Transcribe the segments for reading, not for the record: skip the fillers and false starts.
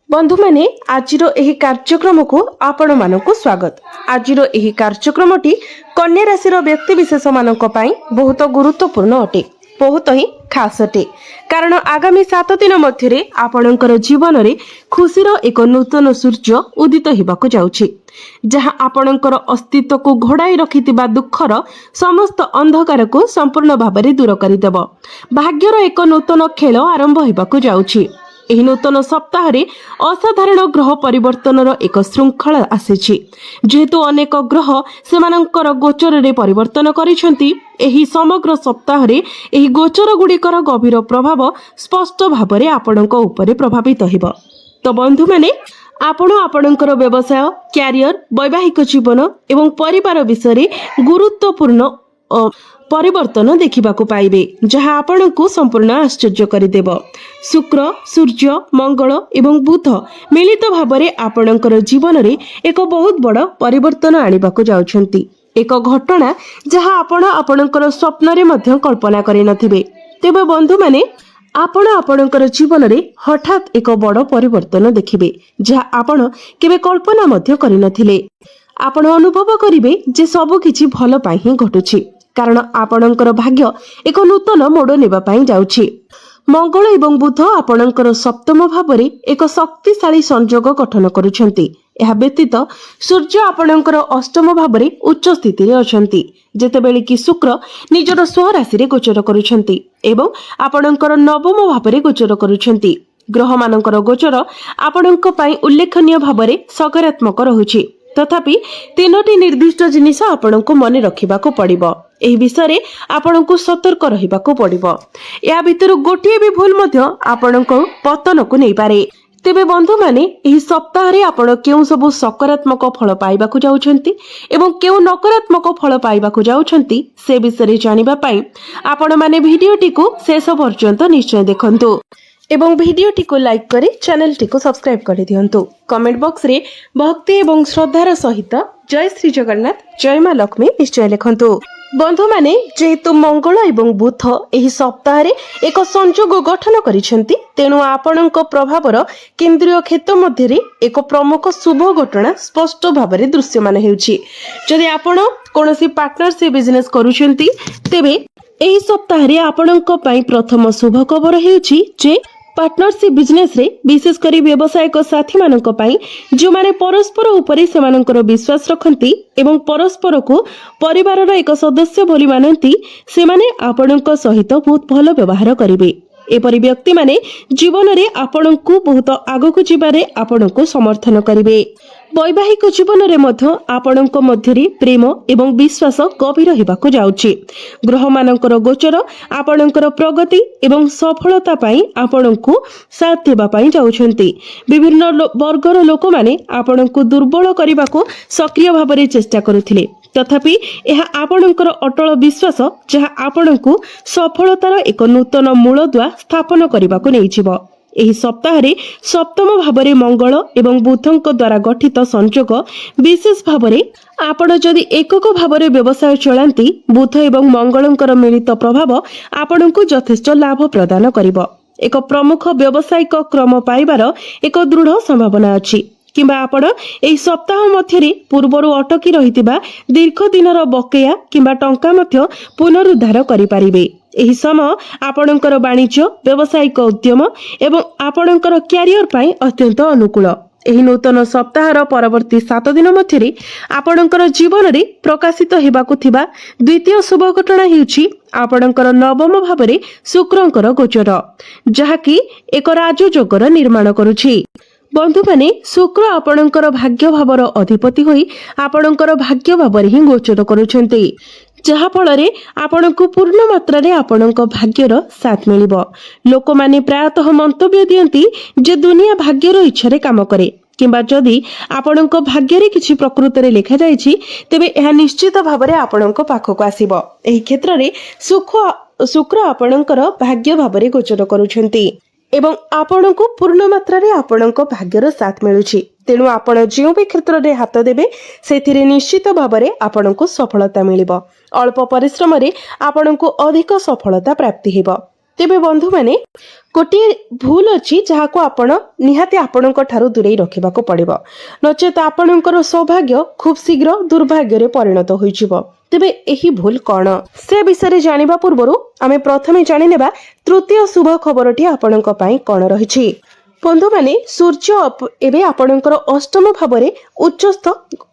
बंधु मैंने आजिर एही कार्यक्रम को आपण मानक स्वागत। आजिर एही कार्यक्रमटी कन्या राशि व्यक्ति विशेष मानक पई बहुत गुरुत्वपूर्ण अटे, बहुत ही खास अटे। कारण आगामी 7 दिन मध्य आपणकर जीवन में खुशीर एक नूतन सूर्य उदित होबाकू जाउछि, जहाँ आपणकर अस्तित्व को घोड़ाई रखिथिबा दुखर समस्त अंधकार को संपूर्ण भाव में दूर करदेव। भाग्यर एक नूतन खेल आरंभ होबाकू जाउछि। एही नूतन सप्ताह रे असाधारण ग्रह परिवर्तन एक श्रृंखला आसीछि। जेहेतु अनेक ग्रह सेमानंकर गोचर रे परिवर्तन करिसेंती, एही समग्र सप्ताह रे एही गोचर गुड़िकर गभीर प्रभाव स्पष्ट भाव में आपणक उपरे प्रभावित हेबो। तो बंधु माने आपण आपणकर व्यवसाय, क्यारियर, वैवाहिक जीवन एवं परिवार विषय गुरुत्वपूर्ण परिवर्तन देखिबाकू पाइबे, जहाँ आपणकू संपूर्ण आश्चर्य करदेव। शुक्र, सूर्य, मंगल एवं बुध मिलित भावरे आपणकर जीवन रे एक बहुत बड़ परिवर्तन आनिबाकू जाउछंती। एक घटना जहाँ आपण आपणकर स्वप्न रे मध्य कल्पना करि नथिबे। तेबे बंधु माने आपण आपणकर जीवन रे हठात एक बड़ परिवर्तन देखिबे, जहाँ आपण केबे कल्पना मध्य करि नथिले। आपण अनुभव करिवे जे सब किछि भलो पाई ही घटुछि, कारण आपणकर भाग्य एक नूतन मोड़ नेबा पाई जाउछि। मंगल एवं बुध आपणकर सप्तम भावरे एक शक्तिशाली संयोग गठन करुछंती। एहा व्यतीत सूर्य आपणकर अष्टम भावरे उच्च स्थिति रे अछंती, जेतेबेले कि शुक्र निजर स्वराशि रे गोचर करुछंती एवं आपणकर नवम भावरे गोचर करुछंती। ग्रह मानकर गोचर आपणक पई उल्लेखनीय भावरे सकारात्मक रहुछि। तथापि तीनोटी निर्दिष्ट जिनिस आपणको मने रखिबाको पड़िबो। एही विषय आपणको सतर्क रहिबाको पड़िबो। या भितर गोटिए भी भूल मध्य आपणको पतन को नै पारे। तेबे बंधु माने एही सप्ताह रे आपण केउ सब सकारात्मक फल पाइबाकू जाउछंती एवं केउ नकारात्मक फल पाइबाकू जाउछंती, से विषय जानिबा पई आपण माने भिडियोटी को शेष पर्यंत निश्चय देखंतु एवं भिडियोटी को लाइक करी चैनल टी को सब्सक्राइब कर दियंतु। कमेंट बॉक्स रे भक्ति एवं श्रद्धार सहित जय श्री जगन्नाथ, जय मां लक्ष्मी निश्चय लिखंतु। बंधु माने जेहेतु मंगल एवं बुध एही सप्ताह रे एक संयोग गठन करिसेंती, तेणु आपणक प्रभावर केंद्रीय क्षेत्र मध्य रे एक प्रमुख शुभ घटना स्पष्ट भाव में दृश्यमान हेउछि। जदि आपण कोनोसी पार्टनरशिप बिजनेस करूछंती, तेबे एही सप्ताह रे आपणक पई प्रथम शुभ खबर हेउछि जे पार्टनरशिप बिजनेस रे विशेष करी व्यवसायिक साथी मानक पई जो माने परस्पर उपरे सेमानकर विश्वास रखंती एवं परस्पर को परिवार रो एक सदस्य बोली मानंती, से माने आपणक सहित बहुत भलो व्यवहार करिवे। एपरि व्यक्ति माने जीवन रे आपणको बहुत आगको जिबारे आपणको समर्थन करिवे। वैवाहिक जीवन रे मध्य आपणको मध्य रे प्रेम एवं विश्वास गभीर हेबाकू जाउछि। ग्रह मानकर गोचर आपणकर प्रगति एवं सफलता पाई आपणको साथ देबा पाई जाउछंती। विभिन्न वर्गर लोक माने आपणको दुर्बल करिबाकू सक्रिय भाव रे चेष्टा करुथिले, तथापि यह आपणकर अटल विश्वास जहाँ आपणको सफलतार एक नूतन मूलदुआ स्थापन करबाकू नेइजिबो। एही सप्ताह रे सप्तम भाव में मंगल एवं बुधଙ୍କ द्वारा गठित संयोग विशेष भाव में आपण जदि एकक भाव में व्यवसाय चलांती, बुध एवं मंगलଙ୍କର मिलित प्रभाव आपणको यथेष्ट लाभ प्रदान करिवो। एक प्रमुख व्यावसायिक क्रम पाइबार एक दृढ़ संभावना अछि, किंबा आपण एही सप्ताह मध्यरे पूर्वरु अटकी रहितिबा दीर्घ दिनर बकेया किंबा टंका मध्य पुनरुद्धार करि पारिबे। एही समय आपणकर वाणिज्य, व्यावसायिक उद्यम एवं आपणकर क्यारियर पाई अत्यंत अनुकूल। एही नूतन सप्ताहर परवर्ती 7 दिन मध्यरे आपणकर जीवन रे प्रकाशित हेबाकू थिबा द्वितीय शुभ घटना हेउछि आपणकर नवम भावरे शुक्रंकर गोचर, जहाकी एक राजयोगर निर्माण करुछि। बंधु माने शुक्र आपणकर भाग्य भावर अधिपति होई आपणकर भाग्य भावरे ही गोचर करुछंती, जहा फଳରେ आपणको पूर्ण मात्रा रे आपणको भाग्यर साथ मिलिबो। लोक माने प्रायतः मंतव्य दियंती जे दुनिया भाग्यर इच्छा रे काम करे, किंबा जदि आपणको भाग्य रे किछि प्रकृति रे लिखा जायछि, तेबे एहा निश्चित भावरे आपणको पाखको आसीबो। एही क्षेत्र रे शुक्र आपणकर भाग्य भावरे गोचर करुछंती एवं आपणको पूर्ण मात्रा रे आपणको भाग्यर साथ मिलुछि। तेणु आपण जो भी क्षेत्र रे हाथ देबे सेथिरे निश्चित भावरे आपणको सफलता मिलिबो। अल्प परिश्रम रे आपणको अधिक सफलता प्राप्ति हेबो। तेबे बंधु माने गोटे भूल अच्छी जहाँ को आपण निहाती आपणक ठारू दूरे रखा पड़ो नचेत आपणकर सौभाग्य खूब शीघ्र दुर्भाग्य रे परिणत होइजिवो। तेबे एही भूल कौन से विषय जानिबा पूर्वरु आमे प्रथमे जानि नेबा तृतीय शुभ खबरटी आपणक पई कौन रहिछि। बंधु माने सूर्य एबे आपणकर अष्टम भावरे उच्चस्थ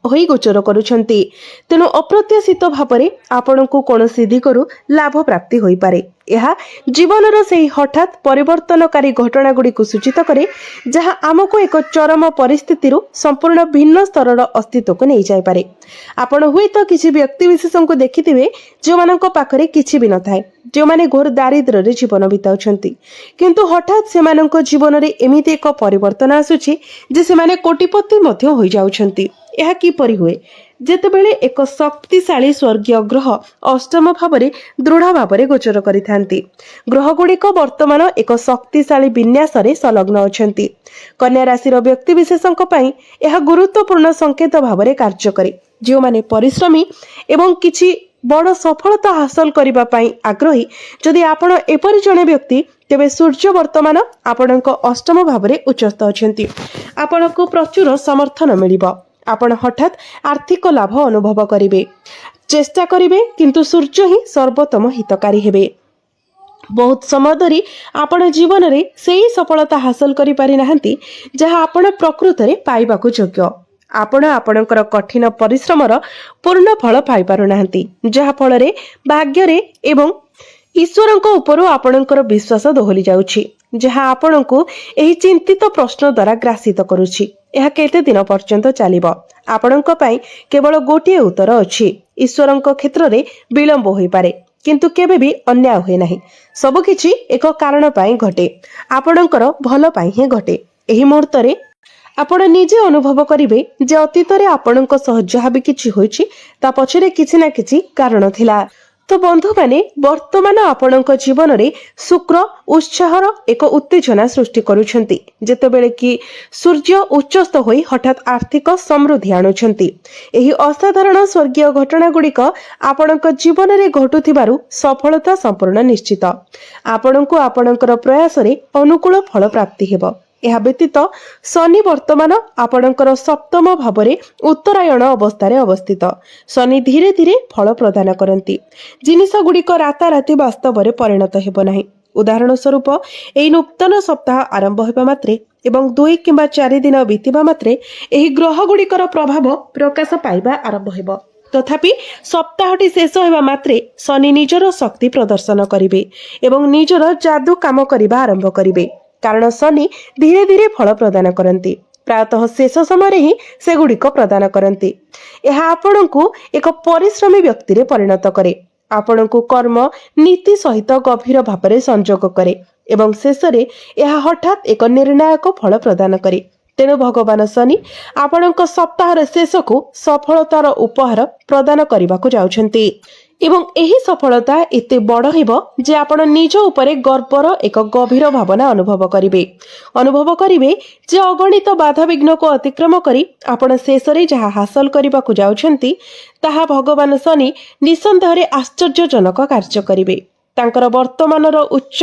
होई गोचर करूछंती। तेणु अप्रत्याशित भावरे आपणको कोनोसी दिगरु लाभ प्राप्ति होई पारे। यह जीवनर सेही हठात परिवर्तनकारी घटना गुडी को सूचित करे जहाँ आमको एक चरम परिस्थिति संपूर्ण भिन्न स्तरर अस्तित्व को नहीं जाय पारे। आपण हुए तो किसी व्यक्ति विशेष को देखिथिबे जो मानक पाखरे किछि भी न थाए, जो माने घोर दारिद्र्य रे जीवन बिताउछंती, किंतु हठात से मानक जीवन रे एमिति एक परिवर्तन आसुछि जे से माने कोटिपति मध्य होई जाउछंती। यह किपरि हुए जेतेबेले एक शक्तिशाली स्वर्गीय ग्रह अष्टम भावरे दृढ़ भावरे गोचर करिथांती। ग्रह गुड़िक वर्तमान एक शक्तिशाली विन्यास रे संलग्न अछंती। कन्या राशि व्यक्ति विशेषक पई यह गुरुत्वपूर्ण संकेत भावरे कार्य करे। जो माने परिश्रमी एवं किछि बड़ सफलता हासिल करिबा पई आग्रही जदि आपण एपरि जणे व्यक्ति तेबे सूर्य वर्तमान आपणक अष्टम भावरे उच्चस्थ अछंती। आपणको प्रचुर समर्थन मिलिबो। आपण हठात आर्थिक लाभ अनुभव करिवे, चेष्टा करिवे, किंतु सूर्य ही सर्वोत्तम हितकारी हेबे। बहुत समय धरी आपण जीवन रे सेही सफलता हासिल करि पारि नाहंती जहाँ आपण प्रकृत रे पाइबाकू योग्य। आपण आपणकर कठिन परिश्रमर पूर्ण फल पाई पारु नाहंती, जहाँ फल रे भाग्य रे एवं ईश्वरଙ୍କ उपरो आपणकर विश्वास दोहली जाउछि, जहाँ आपणको एही चिंतित प्रश्न द्वारा ग्रासित करूछि। यह केते दिन पर्यंत चलिबो? आपणଙ୍କ ପାଇଁ केवल गोटिए उत्तर अछि। ईश्वरଙ୍କ क्षेत्र रे विलंब होई पारे, किंतु केबे भी अन्याय होय नाही। सब किछि एक कारण पई घटे, आपणଙ୍କର भल पई हे घटे। एही मुहूर्त रे आपण निजे अनुभव करिवे जे अतीत रे आपणଙ୍କ सह जहा भी किछि होइछि ता पछरे किछि ना किछि कारण थिला। तो बंधु माने वर्तमान आपणଙ୍କ जीवन रे शुक्र उत्साहर एक उत्तेजना सृष्टि करूछंती, जेतेबेले कि सूर्य उच्चस्थ होई हठात आर्थिक समृद्धि आणुछंती। एही असाधारण स्वर्गीय घटना गुड़िक आपणଙ୍କ जीवन रे घटुथिबारु सफलता संपूर्ण निश्चित। आपणଙ୍କୁ आपणଙ୍କର प्रयास रे अनुकूल फल प्राप्ति हेबो। यह व्यतीत शनि वर्तमान आपणଙ୍କର सप्तम भावरे उत्तरायण अवस्था अवस्थित। शनि धीरे धीरे फल प्रदान करती। जिनिस गुड़िक राताराति वास्तव में परिणत हेब नाही। उदाहरण स्वरूप एही नूतन सप्ताह आरंभ हेबा मात्रे एवं 2 किंबा 4 दिन बीतिबा मात्रे एही ग्रह गुड़िकर प्रभाव प्रकाश पाइबा आरंभ हेब। तथापि सप्ताहटी शेष हेबा मात्रे शनि निजर शक्ति प्रदर्शन करिवे एवं निजर जादू काम करिबा आरंभ करिवे, कारण शनि धीरे धीरे फल प्रदान करती। प्रायतः शेष समय ही से गुड़िक प्रदान करती। यह आपणको एक परिश्रमी व्यक्ति रे परिणत करे। आपणको कर्म नीति सहित गभीर भाव संजोग करे एवं शेष रे यह हठात एक निर्णायक फल प्रदान करे। तेणु भगवान शनि आपणक सप्ताह शेष को सफलतार उपहार प्रदान करने को जाउछंती एवं एही सफलता एते बड़ हेबो जे आपण निज उपरे गर्वर एक गभीर भावना अनुभव करिवे जे अगणित बाधा विघ्न को अतिक्रम करी आपण शेष रे जहा हासिल करबा को जाउछंती ताहा भगवान शनि निसंदेह आश्चर्यजनक कार्य करिवे। तांकर वर्तमानर उच्च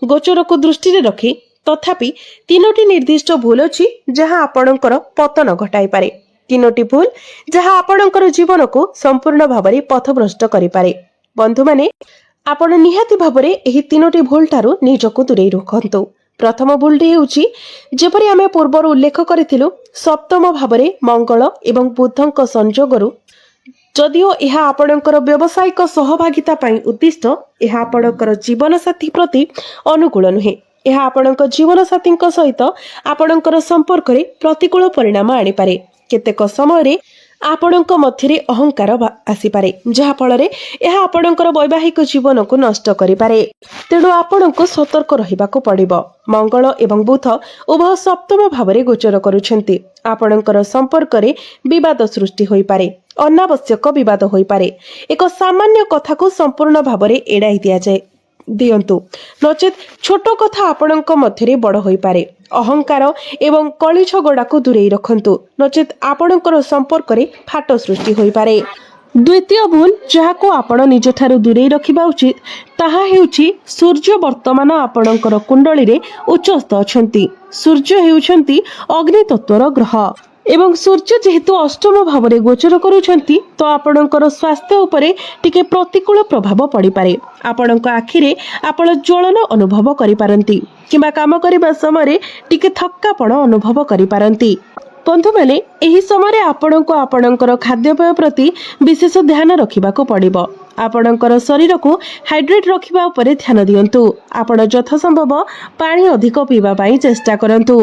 गोचर को दृष्टि रे रखी तथापि 3टी निर्दिष्ट भूल अछि जहा आपणकर पतन घटाई पारे। 3टी भूल जहा आपणकर जीवन को संपूर्ण भावरे पथभ्रष्ट करि पारे। बंधु माने आपण निहाती भावरे एही 3टी भूल ठारू निजको दूरे रखंतु। प्रथम भूलटी हेउछि जेपरि आमे पूर्वर उल्लेख करिथिलु सप्तम भावरे मंगल एवं बुधंक संजोगरु जदिओ यह आपणकर व्यावसायिक सहभागिता पई उद्दिष्ट यह आपणकर जीवन साथी प्रति अनुकूल नुहे। यह आपणक जीवन साथी सहित आपणकर संपर्क रे प्रतिकूल परिणाम आनी पारे। केतेक समय रे आपणक मध्यरे अहंकार आसी पारे जहा फल रे यह आपणकर वैवाहिक जीवन को नष्ट करि पारे। तेणु आपणको सतर्क रहिबाको पड़िबो। मंगल एवं बुध उभय सप्तम भावरे गोचर करूछंती। आपणकर संपर्क रे विवाद सृष्टि होई पारे, अनावश्यक विवाद होई पारे। एक सामान्य कथा को संपूर्ण भावरे एड़ाई दिया जाए दियंतु नचेत छोट कथा आपणक मध्यरे बड़ होई पारे। अहंकार एवं कली झगड़ा को दूरे रखंतु नचेत आपणकर संपर्क रे फाट सृष्टि होई पारे। द्वितीय भूल जहाको आपण निज ठारू दूरेई रखिबा उचित ताहा हेउछि सूर्य वर्तमान आपणकर कुंडली रे उच्चस्थ अछंती। सूर्य हेउछंती अग्नि तत्वर ग्रह एवं सूर्य जेहेतु अष्टम भाव में गोचर करुछंती तो आपणकर स्वास्थ्य उपरे टिके प्रतिकूल प्रभाव पड़ी पारे। आपणक आखिरे आपण ज्वलन अनुभव करि पारंती किंबा काम करिबा समय टिके थक्कापण अनुभव करि पारंती। बंधु मैंने एही समय आपणको आपणकर खाद्यपेय प्रति विशेष ध्यान रखिबाको पड़िबो। आपणकर शरीर को हाइड्रेट रखिबा उपरे ध्यान दियंतु। आपण यथासंभव पानी अधिक पीवा पई चेष्टा करंतु।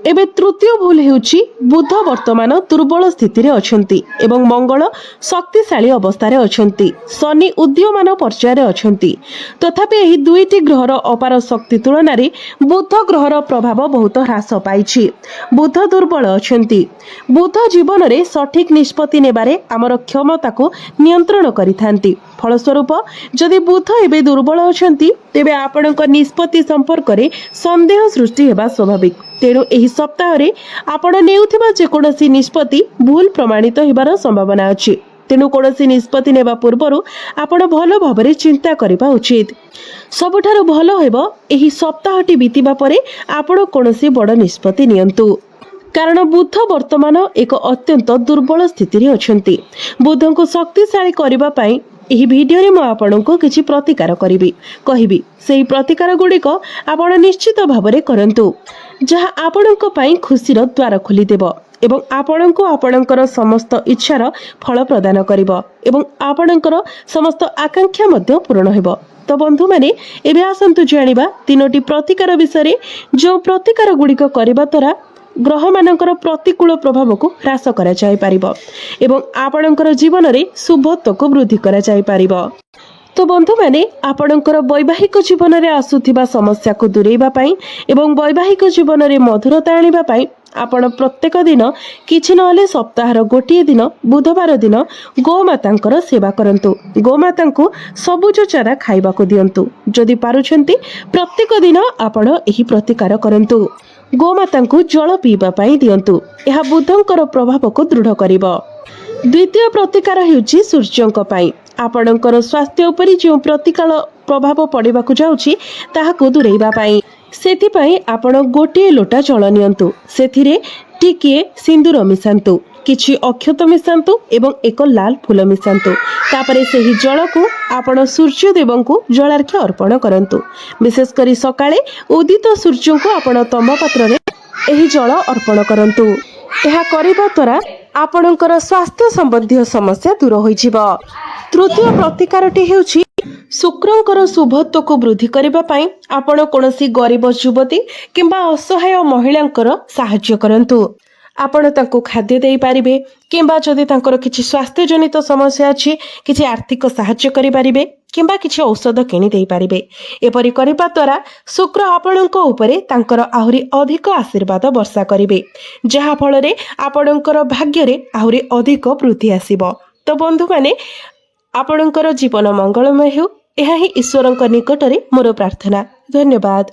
एबे तृतीय भूल हेउछि बुध वर्तमान दुर्बल स्थिति रे अछंती एवं मंगल शक्तिशाली अवस्था अछंती। शनि उद्यमान पर्यायर अछंती। तथापि एही दुईटी ग्रहर अपार शक्ति तुलन रे बुध ग्रहर प्रभाव बहुत ह्रास पाइछि। बुध दुर्बल अछंती। बुध जीवन रे सठिक निष्पत्ति नेबारे आमर क्षमता को नियंत्रण करिथांती। फलस्वरूप जदि बुध एबे दुर्बल अछंती तेबे आपणक निष्पत्ति संपर्क रे संदेह सृष्टि हेबा स्वाभाविक। तेणु एही सप्ताह रे आपण नेउथिबा जेकोसी निष्पत्ति भूल प्रमाणित हेबार संभावना अछि। तेणु कोनोसी निष्पत्ति नेबा पूर्वरु आपण भलो भाबरे चिंता करिबा उचित। सबठारु भलो हेबो एही सप्ताहटी बीतिबा परे आपण कोनोसी बड़ निष्पत्ति नियंतु। कारण बुध वर्तमान एक अत्यंत दुर्बल स्थिति रे अछंती। बुध को शक्तिशाली करिबा पई एही वीडियो रे म आपनको किछि प्रतिकार कहिबी सेही प्रतिकार गुड़िक आपण निश्चित भाबरे करंतु जहा आपणको पई खुशीर द्वार खोली देबो एवं आपणको आपणकर समस्त इच्छार फल प्रदान करिबो एवं आपणकर समस्त आकांक्षा मध्ये पूर्ण हेबो। तो बंधु माने एबे आसंतु जानिबा तीनोटी प्रतिकार विषय जो प्रतिकार गुड़िक करबा द्वारा ग्रह मानकर प्रतिकूल प्रभाव को ह्रास करा जाय परिबो एवं आपणकर जीवन रे शुभत्व को वृद्धि करा जाय परिबो। तो बंधु माने आपणकर वैवाहिक जीवन रे आसुथिबा समस्या को दूरेबा पई एवं वैवाहिक जीवन रे मधुरता आनिबा पई आपण प्रत्येक दिन किछि नहले सप्ताहर गोटिए दिन बुधवार दिन गोमातांकर सेवा करंतु। गोमातांको सबुज चारा खाइबाको दियंतु। जदि पारुछंती प्रत्येक दिन आपण एही प्रतिकार करंतु। गोमातांको जल पीबा पई दियंतु। एहा बुधंकर प्रभाव को दृढ़ करिवो। द्वितीय प्रतिकार हेउछि सूर्यंक पई। आपणकर स्वास्थ्य उपरि जो प्रतिकूल प्रभाव पड़िबाकु जाउछि ताहाको दूरेबा पई सेथिपई आपण गोटिए लोटा जल नियंतु। सेथिरे टिकिए सिंदूर मिसांतु, किछि अक्षत मिसांतु एवं एक लाल फूल मिसांतु। तापरे सेही जल को आपण सूर्य देवं को जलार्घ्य अर्पण करंतु। विशेष करी सकाळे उदित सूर्य को आपण तंब पात्र रे एही जल अर्पण करंतु। एहा करिबा द्वारा आपणकर स्वास्थ्य संबंधी समस्या दूर होइजिबो। तृतीय प्रतिकारटी हेउछि शुक्रंकर शुभत्व को वृद्धि करबा पई आपण कोनोसी गरीब युवती किंबा असहाय महिलांकर सहाय्य करंतु। आपण तांको खाद्य देई पारिबे किंबा जदि तांकर किछि स्वास्थ्य जनित समस्या अछि किछि आर्थिक सहाय्य करि पारिबे किंबा किछि औषध किनि देई पारिबे। एपरि करबा द्वारा शुक्र आपणक उपरे तांकर आहुरी अधिक आशीर्वाद वर्षा करिवे जहा फल रे आपणकर भाग्य रे आहुरी अधिक वृद्धि आसीबो। तो बंधु माने आपणकर जीवन मंगलमय हेउ एहा ही ईश्वरक निकटरे मोर प्रार्थना। धन्यवाद।